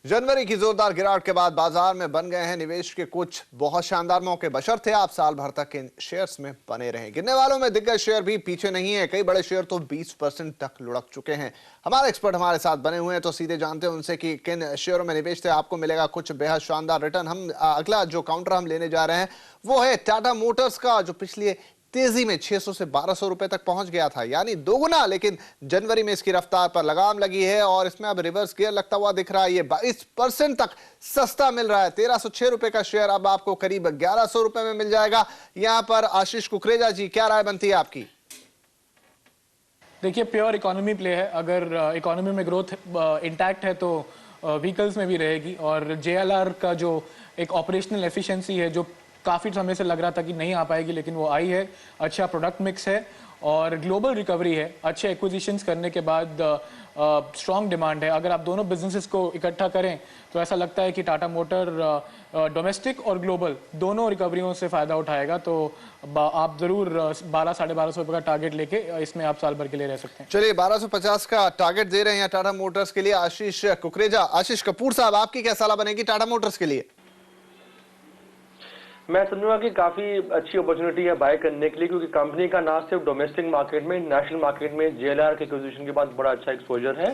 जनवरी की जोरदार गिरावट के बाद बाजार में बन गए हैं निवेश के कुछ बहुत शानदार मौके। बशर्ते आप साल भर तक इन शेयर्स में बने रहें। गिरने वालों में दिग्गज शेयर भी पीछे नहीं है। कई बड़े शेयर तो 20% तक लुढ़क चुके हैं। हमारे एक्सपर्ट हमारे साथ बने हुए हैं, तो सीधे जानते हैं उनसे कि किन शेयरों में निवेश थे। आपको मिलेगा कुछ बेहद शानदार रिटर्न। हम अगला जो काउंटर हम लेने जा रहे हैं वो है टाटा मोटर्स का, जो पिछले तेजी में 600 से 1200 रुपए तक पहुंच गया था, यानी दोगुना। लेकिन जनवरी में इसकी रफ्तार पर लगाम लगी है और इसमें अब रिवर्स गियर लगता हुआ दिख रहा है। ये 22% तक सस्ता मिल रहा है। 1306 रुपए का शेयर अब आपको करीब 1100 रुपए में मिल जाएगा। यहां पर आशीष कुकरेजा जी, क्या राय बनती है आपकी? देखिए, प्योर इकोनॉमी प्ले है। अगर इकोनॉमी में ग्रोथ इंटैक्ट है तो व्हीकल्स में भी रहेगी। और जेएलआर का जो एक ऑपरेशनल एफिशिएंसी है, जो काफ़ी समय से लग रहा था कि नहीं आ पाएगी, लेकिन वो आई है। अच्छा प्रोडक्ट मिक्स है और ग्लोबल रिकवरी है। अच्छे एक्विजिशंस करने के बाद स्ट्रॉन्ग डिमांड है। अगर आप दोनों बिजनेसेस को इकट्ठा करें तो ऐसा लगता है कि टाटा मोटर डोमेस्टिक और ग्लोबल दोनों रिकवरियों से फ़ायदा उठाएगा। तो आप ज़रूर 12-1250 रुपये का टारगेट लेके इसमें आप साल भर के लिए रह सकते हैं। चलिए, 1250 का टारगेट दे रहे हैं टाटा मोटर्स के लिए आशीष कुकरेजा। आशीष कपूर साहब, आपकी क्या सलाह बनेगी टाटा मोटर्स के लिए? मैं समझूंगा कि काफी अच्छी अपॉर्चुनिटी है बाय करने के लिए, क्योंकि कंपनी का ना सिर्फ डोमेस्टिक मार्केट में, नेशनल मार्केट में जेएलआर के एक्विजिशन के बाद बड़ा अच्छा एक्सपोजर है।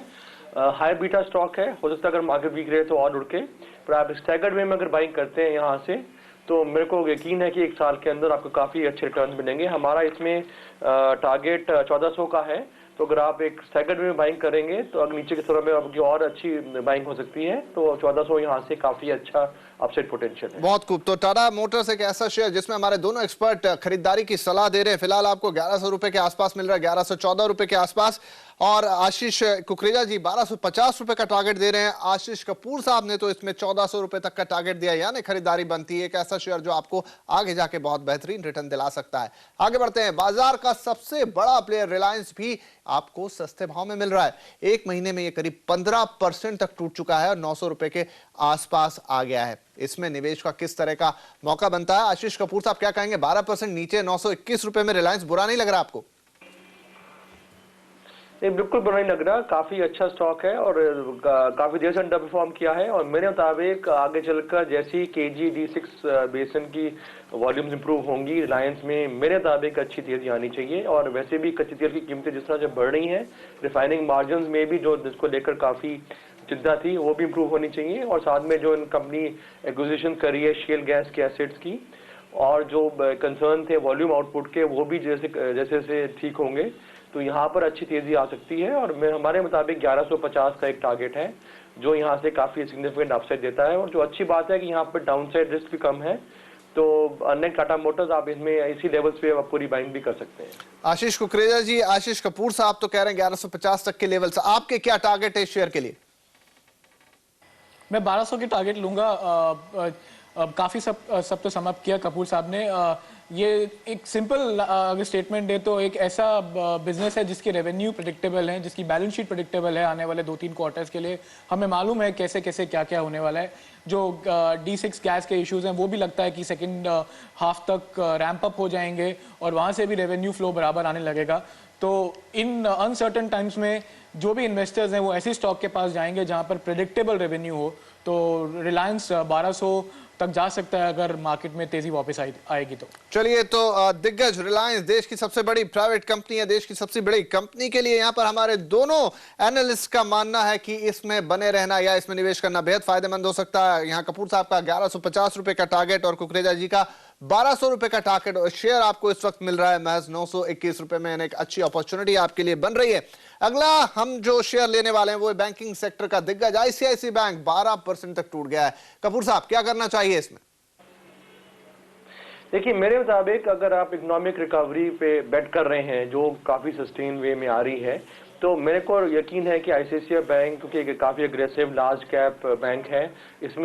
हाई बीटा स्टॉक है। हो सकता है अगर मार्केट वीक रहे तो और उड़ के, पर आप स्टैगर्ड वे में अगर बाइंग करते हैं यहाँ से, तो मेरे को यकीन है कि एक साल के अंदर आपको काफी अच्छे रिटर्न मिलेंगे। हमारा इसमें टारगेट 1400 का है। तो अगर आप एक स्टैगर्ड में बाइंग करेंगे तो अगर नीचे की तरफ में आपकी और अच्छी बाइंग हो सकती है। तो 1400 यहाँ से काफी अच्छा अपसाइड पोटेंशियल है। बहुत खूब। तो टाटा मोटर्स एक ऐसा शेयर जिसमें हमारे दोनों एक्सपर्ट खरीदारी की सलाह दे रहे हैं। फिलहाल आपको 1100 रुपए के आसपास मिल रहा है, 1114 रुपए के आसपास। और आशीष कुकरेजा जी 1250 रुपए का टारगेट दे रहे हैं। आशीष कपूर साहब ने तो इसमें 1400 रुपए तक का टारगेट दिया, यानी खरीदारी बनती है। एक ऐसा शेयर जो आपको आगे जाके बहुत बेहतरीन रिटर्न दिला सकता है। आगे बढ़ते हैं। बाजार का सबसे बड़ा प्लेयर रिलायंस भी आपको सस्ते भाव में मिल रहा है। एक महीने में ये करीब 15% तक टूट चुका है और 900 रुपए के आसपास आ गया है। इसमें निवेश का किस तरह का मौका बनता है? आशीष कपूर साहब क्या कहेंगे? 12% नीचे 921 रुपए में रिलायंस बुरा नहीं लग रहा आपको? नहीं, बिल्कुल बुरा नहीं लग रहा। काफी अच्छा स्टॉक है और काफी देर से अंडर परफॉर्म किया है। और मेरे मुताबिक आगे चलकर जैसी केजी D6 बेसन की वॉल्यूम्स इंप्रूव होंगी रिलायंस में, मेरे मुताबिक अच्छी तेजी आनी चाहिए। और वैसे भी कच्ची तेल की कीमतें जिस तरह से बढ़ रही हैं, रिफाइनिंग मार्जिन में भी जो जिसको लेकर काफी चिंता थी, वो भी इंप्रूव होनी चाहिए। और साथ में जो कंपनी एक्विजिशन करी है शेल गैस के एसेट्स की, और जो कंसर्न थे वॉल्यूम आउटपुट के, वो भी जैसे जैसे ठीक होंगे तो यहाँ पर अच्छी तेजी आ सकती है। और हमारे मुताबिक 1150 का एक टारगेट है, जो यहाँ से काफी सिग्निफिकेंट अपसाइड देता है। और जो अच्छी बात है कि यहाँ पर डाउनसाइड रिस्क भी कम है। तो अनेक टाटा मोटर्स आप इसमें इसी लेवल्स पे आप पूरी बाइंग भी कर सकते हैं। आशीष कुकरेजा जी, आशीष कपूर साहब तो कह रहे हैं 1150 तक के लेवल से। आपके क्या टारगेट है शेयर के लिए? मैं 1200 की टारगेट लूंगा। काफ़ी सब तो समाप्त किया कपूर साहब ने। ये एक सिंपल अगर स्टेटमेंट दे तो एक ऐसा बिजनेस है जिसकी रेवेन्यू प्रेडिक्टेबल है, जिसकी बैलेंस शीट प्रेडिक्टेबल है। आने वाले 2-3 क्वार्टर्स के लिए हमें मालूम है कैसे कैसे क्या क्या होने वाला है। जो D6 गैस के इश्यूज हैं वो भी लगता है कि सेकेंड हाफ तक रैंप अप हो जाएंगे और वहाँ से भी रेवेन्यू फ्लो बराबर आने लगेगा। तो इन अनसर्टन टाइम्स में जो भी इन्वेस्टर्स हैं वो ऐसी स्टॉक के पास जाएंगे जहां पर प्रेडिक्टेबल रेवेन्यू हो। तो रिलायंस 1200 तक जा सकता है अगर मार्केट में तेजी वापस आएगी तो। चलिए, तो दिग्गज रिलायंस देश की सबसे बड़ी प्राइवेट कंपनी है। देश की सबसे बड़ी कंपनी के लिए यहाँ पर हमारे दोनों एनालिस्ट का मानना है कि इसमें बने रहना या इसमें निवेश करना बेहद फायदेमंद हो सकता है। यहाँ कपूर साहब का 1150 रुपए का टारगेट और कुकरेजा जी का 1200 रुपए का टारगेट। और शेयर आपको इस वक्त मिल रहा है महज 921 रुपए में। एक अच्छी अपॉर्चुनिटी आपके लिए बन रही है। अगला हम जो शेयर लेने वाले हैं वो बैंकिंग सेक्टर का दिग्गज ICICI बैंक 12% तक टूट गया है। कपूर साहब, क्या करना चाहिए इसमें? देखिए, मेरे मुताबिक अगर आप इकोनॉमिक रिकवरी पे बेट कर रहे हैं जो काफी सस्टेन वे में आ रही है, तो मेरे को यकीन है कि ICICI बैंक, क्योंकि काफी अग्रेसिव लार्ज कैप बैंक है, इसमें